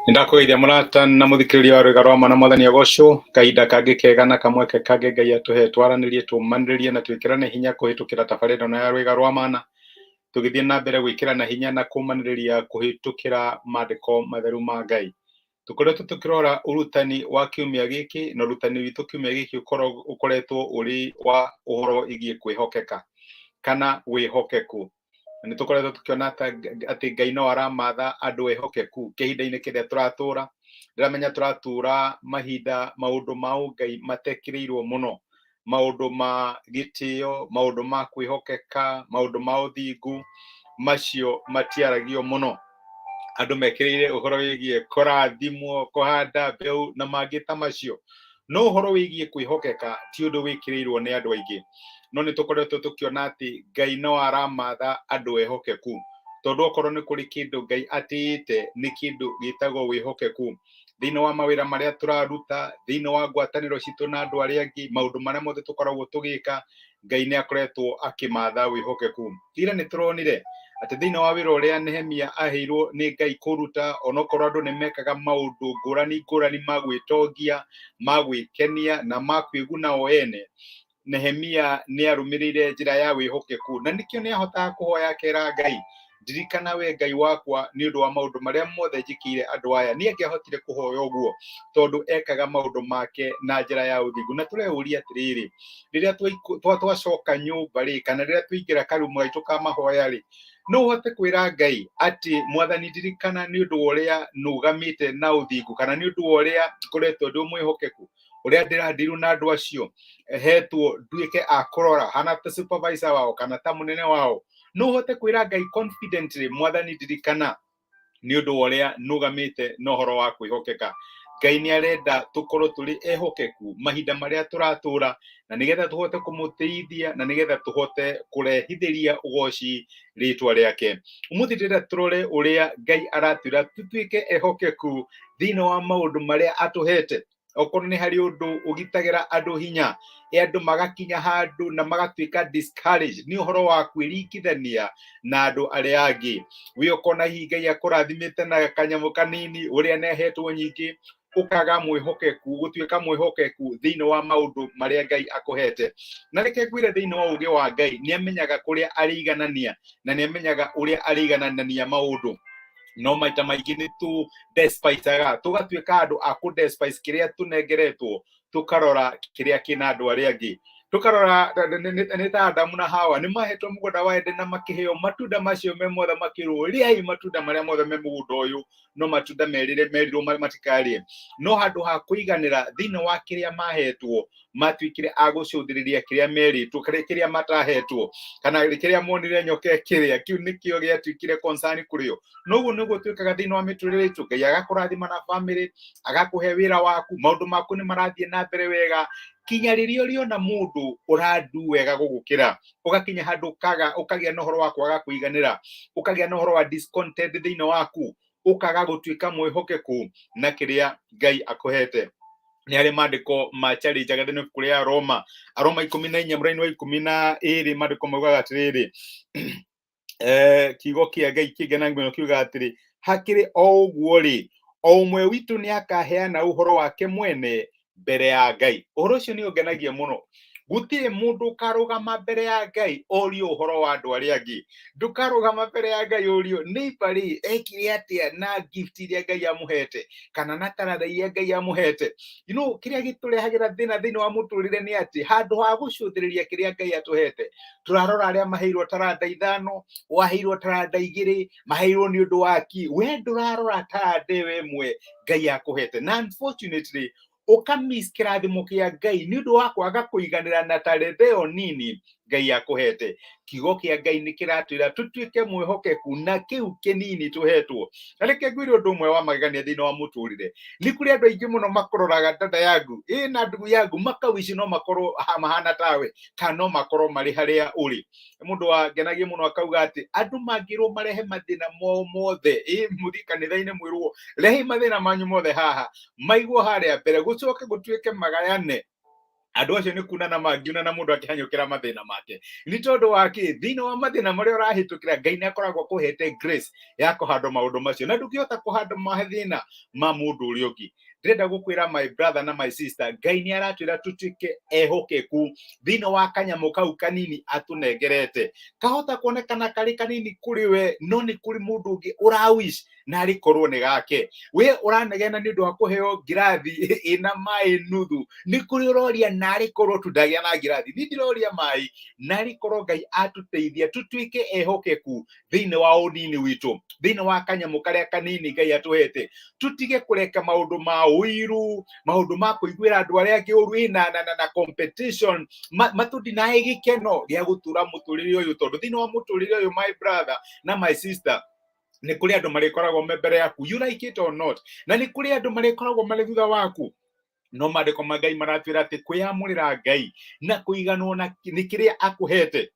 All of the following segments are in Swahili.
Ndakwĩria mũrata na mũthikĩrĩria wa rwĩga rwa mana mwathani agocwo kahinda kangĩ kega na kamweke kangĩ Ngai atũhe twaranĩrie tũmanĩrĩrie na twĩkĩrane hinya kũhĩtũkĩra tabarĩra ĩno ya rwĩga rwa mana, tũgĩthiĩ na mbere gwĩkĩrana hinya na kũmanĩrĩria kũhĩtũkĩra maandĩko matheru ma Ngai. Tũkoretwo tũkĩrora ũrutani wa kiumia gĩkĩ na ũrutani witũ kiumia gĩkĩ ũkoretwo ũrĩ wa ũhoro wĩgiĩ kwĩhokeka kana wĩhokeku. Nĩ tũkoretwo tũkĩona atĩ Ngai no aramatha andũ ehokeku kĩhinda-inĩ kĩrĩa tũratũra. Ndĩramenya tũratũra mahinda maũndũ ma ũngai matekĩrĩirwo mũno, maũndũ ma gĩtĩo, maũndũ ma kwĩhokeka, maũndũ ma ũthingu, macio matiaragio mũno. Andũ mekĩrĩire ũhoro wĩgiĩ kũrathimwo, kũhanda mbeũ na mangĩ ta macio. No ũhoro wĩgiĩ kwĩhokeka ti ũndũ wĩkĩrĩirwo nĩ andũ aingĩ. No nĩ tũkoretwo tũkĩona atĩ Ngai no aramatha andũ ehokeku, tondũ okorwo nĩ kũrĩ kĩndũ Ngai atĩĩte nĩ kĩndũ gĩtagwo wĩhokeku. Thĩinĩ wa mawĩra marĩa tũraruta, thĩinĩ wa ngwatanĩro citũ na andũ arĩa angĩ, maũndũ marĩa mothe tũkoragwo tũgĩka, Ngai nĩ akoretwo akĩmatha wĩhokeku. Ira nĩ tũronire atĩ thĩinĩ wa wĩra ũrĩa Nehemia aheirwo nĩ Ngai kũruta, onokorwo andũ nĩ mekaga maũndũ ngũrani ngũrani ma gwĩtongia, ma gwĩkenia na ma kwĩguna o ene, Nehemia nĩ arũmĩrĩire njĩra ya wĩhokeku, na nĩkĩo nĩ ahotaga kũhoya akera Ngai, ndirikana we Ngai wakwa nĩ ũndũ wa maũndũ marĩa mothe njĩkĩire andũ aya. Niĩ angĩahotire kũhoya ũguo tondũ ekaga maũndũ make na njĩra ya ũthingu. Na tũreuria atĩrĩrĩ, rĩrĩa twacoka nyũmba rĩ, kana rĩrĩa twaingĩra karumu gaitũ ka mahoya rĩ, no ũhote kwĩra Ngai atĩ Mwathani ndirikana nĩ ũndũ wa ũrĩa nũgamĩte na ũthingu, kana nĩ ũndũ wa ũrĩa ngoretwo ndĩ mwĩhokeku, ũrĩa ndĩrandiru na andũ acio hetwo nduĩke a kũrora hana ta supervisor wao kana ta mũnene wao. No ũhote kwĩra Ngai confidently, Mwathani ndirikana nĩ ũndũ wa ũrĩa nũgamĩte na ũhoro wa kwĩhokeka. Ngai nĩ arenda tũkorwo tũrĩ ehokeku mahinda marĩa tũratũra, na nĩgetha tũhote kũmũteithia, na nĩgetha tũhote kũrehithĩria ũgoci rĩtwa rĩake. Ũmũthĩ ndĩrenda tũrore ũrĩa Ngai aratwĩra tũtuĩke ehokeku thĩinĩ wa maũndũ marĩa atũhete. Okorwo nĩ harĩ ũndũ ũgitagĩra andũ hinya, andũ magakinya handũ na magatuĩka discouraged nĩ ũhoro wa kwĩringithania na andũ arĩa angĩ. We ũkona hihi Ngai akũrathimĩte na kanyamũ kanini ũrĩa nehetwo nyingĩ, ũkaga mwĩhokeku, gũtuĩka mwĩhokeku thĩinĩ wa maũndũ marĩa Ngai akũhete. Na reke ngwĩre thĩinĩ wa ũũgĩ wa Ngai nĩ amenyaga kũrĩa arĩiganania na nĩ amenyaga ũrĩa arĩiganania maũndũ. No maita maingĩ nĩ tũdespicaga, tũgatuĩka andũ a kũdespice kĩrĩa tũnengeretwo, tũkarora kĩrĩa kĩna andũ arĩa angĩ. Tũkarora nĩ ta Adamu na Hawa nĩ mahetwo mũgũnda wa Edeni na makĩheo matunda macio me mothe makĩrwo rĩai matunda marĩa mothe me mũgũnda ũyũ, no matunda merirwo matikarĩe. No handũ ha kũiganĩra thĩinĩ wa kĩrĩa mahetwo, matuĩkire a gũcũthĩrĩria kĩrĩa merĩtwo, kĩrĩa matahetwo, kana kĩrĩa monire nyoka ĩkĩrĩa, kĩu nĩkĩo gĩatuĩkire concern kũrĩ o. Noguo nĩguo twĩkaga thĩinĩ wa mĩtũrĩre itũ. Ngai agakũrathima na family, agakũhe wĩra waku, maũndũ maku nĩ marathiĩ na mbere wega, kinya rĩrĩa ũrĩona mũndũ ũrandu wega gũgũkĩra, ũgakinya handũ ũkagĩa na ũhoro wa kwaga kũiganĩra, ũkagĩa na ũhoro wa discontent thĩinĩ waku, ũkaga gũtuĩka mwĩhokeku na kĩrĩa Ngai akũhete. Nĩ harĩ maandĩko ma challenge thĩinĩ kũrĩ ya Aroma 14 mũraini wa 12, maandĩko maugaga atĩrĩrĩ, kiugo kĩa Ngai kĩngena mũno kiuga atĩrĩ, hakĩrĩ o ũguo rĩ, o ũmwe witũ nĩ akaheana ũhoro wake mwene mbere ya Ngai. Ũhoro ũcio nĩ ũngenagia mũno. Gũtirĩ mũndũ ũkarũgama mbere ya Ngai orio ũhoro wa andũ arĩa angĩ. Ndũkarũgama mbere ya Ngai orio neighbor rĩ ekire atĩa na gift iria Ngai amũhete, kana na taranda iria Ngai amũhete. Kĩrĩa gĩtũrehagĩra thĩna thĩinĩ wa mũtũrĩre nĩ atĩ handũ ha gũcũthĩrĩria kĩrĩa Ngai atũhete, tũrarora arĩa maheirwo taranda 5, waheirwo taranda 2, maheirwo nĩ ũndũ waki, we ndũrarora taranda ĩyo ĩmwe Ngai akũhete. Na unfortunately ũkamiss kĩrathimo kĩa Ngai nĩ ũndũ wa kwaga kũiganĩra na taranda ĩyo nini Ngai akũhete. Kiugo kĩa Ngai nĩ kĩratwĩra tũtuĩke mwĩhokeku na kĩu kĩnini tũhetwo. Na reke ngwĩre ũndũ ũmwe wa magegania thĩinĩ wa mũtũrĩre. Nĩ kũrĩ andũ aingĩ mũno makũroraga dada yangu na ndugu yangu makawici no makorwo mahana tawe, kana no makorwo marĩ harĩa ũrĩ. Mũndũ wangenagia mũno akauga atĩ andũ mangĩrwo marehe mathĩna mothe mũthiĩ kanitha-inĩ mwĩrwo rehe mathĩna manyu mothe haha, maigwo harĩa mbere gũcoke gũtuĩke magayane andũ acio nĩ kuna na mangiuna na mũndũ akĩhanyũkĩra mathĩna make nĩ tondũ wa kĩ thĩinĩ wa mathĩna marĩa ũrahĩtũkĩra Ngai nĩ akoragwo kũhete grace ya kũhandwo maũndũ macio na ndũngĩhota kũhandwo mathĩna ma mũndũ ũrĩa ũngĩ. Ndĩrenda gũkwĩra my brother na my sister, Ngai nĩ aratwĩra tũtuĩke ehokeku thĩinĩ wa kanyamũ kau kanini atũnengerete, kahota kuonekana karĩ kanini kũrĩ we, no nĩ kũrĩ mũndũ ũngĩ ũrawish na rĩkorwo nĩ gake. We ũranegena nĩ ũndũ wa kũheo ngirathi ĩna maĩ nuthu, nĩ kũrĩ ũroria narĩ korwo tu ndagĩa na ngirathi. Niĩ ndiroria maĩ, narĩ korwo Ngai atũteithia tũtuĩke ehokeku thĩinĩ wa ũnini witũ, thĩinĩ wa kanyamũ karĩa kanini Ngai atũhete. Tũtige kũreka maũndũ ma ũiru, maũndũ ma kũiguĩra andũ arĩa angĩ ũru na competition matũdinae gĩkeno gĩa gũtũra mũtũrĩre ũyũ, tondũ thĩinĩ wa mũtũrĩre ũyũ my brother na my sister, nĩ kũrĩ andũ marĩkoragwo me mbere yaku, you like it or not, na nĩ kũrĩ andũ marĩkoragwo marĩ thutha waku. No maandĩko ma Ngai maratwĩra atĩ kwĩyamũrĩra Ngai na kũiganwo na nĩ kĩrĩa akũhete,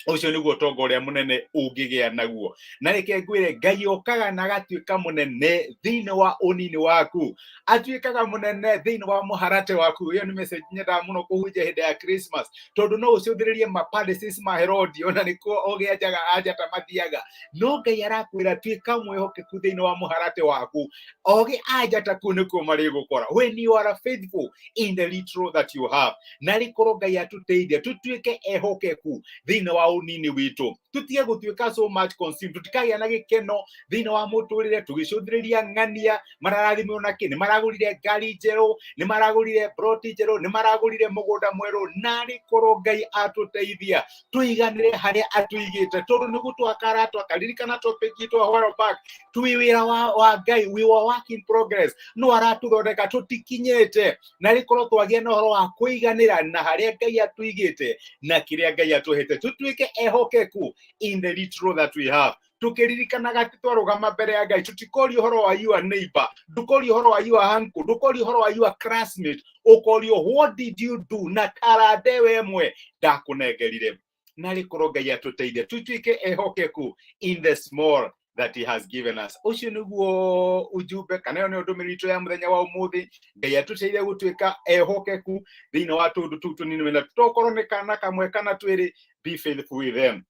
ũcio nĩguo ũtonga ũrĩa mũnene ũngĩgĩa naguo. Na reke ngwĩre Ngai okaga na agatuĩka mũnene thĩinĩ wa ũnini waku, atuĩkaga mũnene thĩinĩ wa mũharatĩ waku. Ĩyo nĩ message nyendaga mũno kũhunjia hĩndĩ ya Christmas, tondũ no ũcũthĩrĩrie mapalaces ma Herodi, ona nĩkuo ogĩ anjata mathiaga. No Ngai arakwĩra tuĩka mwĩhokeku thĩinĩ wa mũharatĩ waku, ogĩ anjata kũu nĩkuo marĩgũkora, when you are faithful in the little that you have. Na rĩkorwo Ngai atũteithia tũtuĩke ehokeku thĩinĩ wa ũnini witũ, tutige gũtuĩka so much consumed, tutikagĩa na gĩkeno thĩinĩ wa mũtũrĩre tũgĩcũthĩrĩria ng'ania mararathimwo na kĩ, nĩ maragũrire ngari njerũ, nĩ maragũrire broti njerũ, nĩ maragũrire mũgũnda mwerũ. Narĩ korwo Ngai atũteithia tũiganĩre harĩa atũigĩte, tondũ nĩ gũtwaka aratwaka. Ririkana topic itũ a while back, twĩ wĩra wa Ngai, we were work in progress, no aratũthondeka tũtikinyĩte. Narĩ korwo twagĩa na ũhoro wa kũiganĩra na harĩa Ngai atũigĩte na kĩrĩa Ngai atũhete, tũtuĩke ehokeku in the little that we have. Tũkĩririkanaga atĩ twarũgama mbere ya Ngai, tũtikorio ũhoro wa your neighbor, ndũkorio ũhoro wa your uncle, ndũkorio ũhoro wa your classmate, ũkorio what did you do na karande we mwe ndakũnengerire. Narĩ korwo Ngai atũteithia tũtuĩke ehokeku in the small that he has given us. Ũcio nĩguo ujumbe kana ĩyo nĩyo ndũmĩrĩri itũ ya mũthenya wa ũmũthĩ. Ngai atũteithie gũtuĩka ehokeku thĩinĩ wa tũndũ tũu tũnini, na tokorwo nĩ kana kamwe kana twĩrĩ, be faithful with them.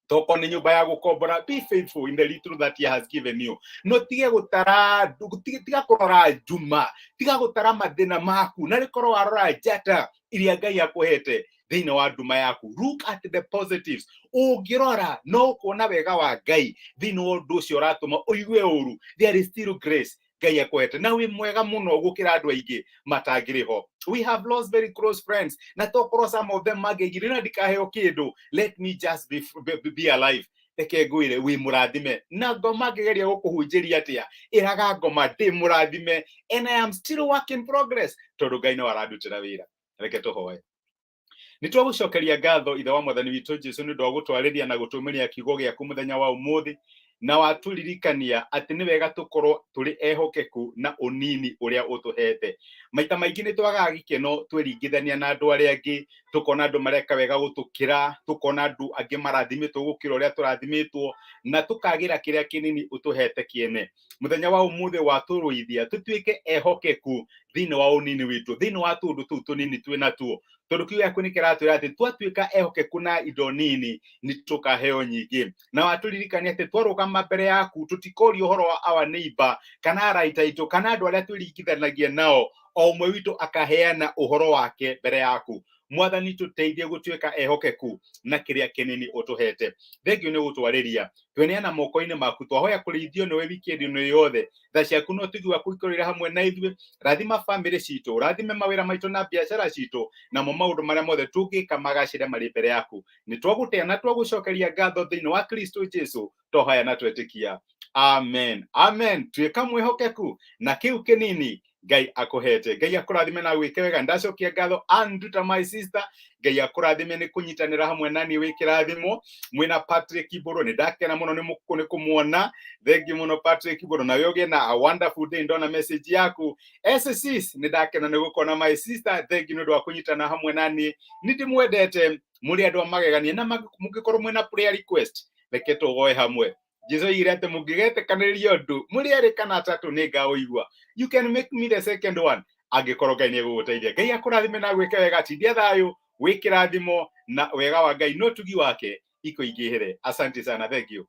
Toko nĩ nyũmba ya gũkombora, be faithful in the little that he has given you. No tige gũtara, tiga kũrora njuma, tiga gũtara mathĩna maku, na rĩkorwo warora njata iria Ngai akũhete thĩinĩ wa nduma yaku. Look at the positives. Ũngĩrora no kuona wega wa Ngai thĩinĩ wa ũndũ ũcio ũratũma ũigue ũru, there is still grace Ngai akũhete, na wĩ mwega mũno gũkĩra andũ aingĩ matangĩrĩ ho. We have lost very close friends, na tokorwo some of them magĩgire na ndikaheo kĩndũ, let me just be alive. Reke ngwĩre wĩ mũrathime, na ngoma ngĩgeria gũkũhunjĩria atĩa, ĩraga ngoma ndĩ mũrathime, and I am still work in progress, tondũ Ngai no arandutĩra wĩra. Reke tũhoe. Nĩ twagũcokeria ngatho ithe wa mwathani witũ Jesũ nĩ ũndũ wa gũtwarĩria na gũtũmĩria kiugo gĩaku mũthenya wa ũmũthĩ, na watũririkania atĩ nĩ wega tũkorwo tũrĩ ehokeku na ũnini ũrĩa ũtũhete. Maita maingĩ nĩ twagaga gĩkeno twĩringithania na andũ arĩa angĩ, tũkona andũ mareka wega gũtũkĩra, tũkona andũ angĩ marathimĩtwo gũkĩra ũrĩa tũrathimĩtwo, na tũkagĩra kĩrĩa kĩnini ũtũhete kĩene. Mũthenya wa ũmũthĩ watũrũithia tũtuĩke ehokeku thĩinĩ wa ũnini witũ, thĩinĩ wa tũndũ tũu tũnini twĩ natuo, tondũ kiugo gĩaku nĩ kĩratwĩra atĩ twatuĩka ehokeku na indo nini nĩ tũkaheo nyingĩ. Na watũririkania atĩ twarũgama mbere yaku tũtikorio ũhoro wa our neighbor kana araita aitũ kana andũ arĩa twĩringithanagia nao, o ũmwe witũ akaheana ũhoro wake mbere yaku. Mwathani tũteithie gũtuĩka ehokeku na kĩrĩa kĩnini ũtũhete. Thengio nĩ gũtwarĩria, tweneana moko-inĩ maku, twahoya kũrĩithio nĩwe wikendi-inĩ yothe. Tha ciaku no tũigua kũikarĩra hamwe na ithuĩ, rathima bamĩrĩ citũ, rathime mawĩra maitũ na biacara citũ, namo maũndũ marĩa mothe tũngĩka magacĩre marĩ mbere yaku. Nĩ twagũtĩa na twagũcokeria ngatho thĩinĩ wa Kristo Jesũ, twahoya na twetĩkia. Amen. Amen. Tuĩka mwĩhokeku na kĩu kĩnini Ngai akũhete. Ngai akũrathime na gwĩke wega. Ndacokia ngatho Anduta my sister, Ngai akũrathime nĩ kũnyitanĩra hamwe naniĩ wĩ kĩrathimo. Mwĩna Patrick Ibũrũ, nĩ ndakena mũno nĩ kũmuona. Thengiũ mũno Patrick Ibũrũ, na wĩ ũgĩe na a wonderful day. Ndona message yaku. SSS, nĩ ndakena nĩ gũkona my sister. Thengiũ nĩ ũndũ wa kũnyitana hamwe naniĩ. Nĩ ndĩmwendete, mũrĩ andũ a magegania, na mũngĩkorwo mwĩna prayer request, reke tũgoe hamwe. Jesũ oigire atĩ mũngĩgetĩkanĩria ũndũ mũrĩ erĩ kana atatũ nĩ ngaũigua. You can make me the second one. angĩkorwo Ngai nĩegũgũteithia. Ngai akũrathime na gwĩke wega, tindia thayũ, wĩkĩrathimo na wega wa Ngai no tugi wake iko ingĩhere. Asante sana, thank you.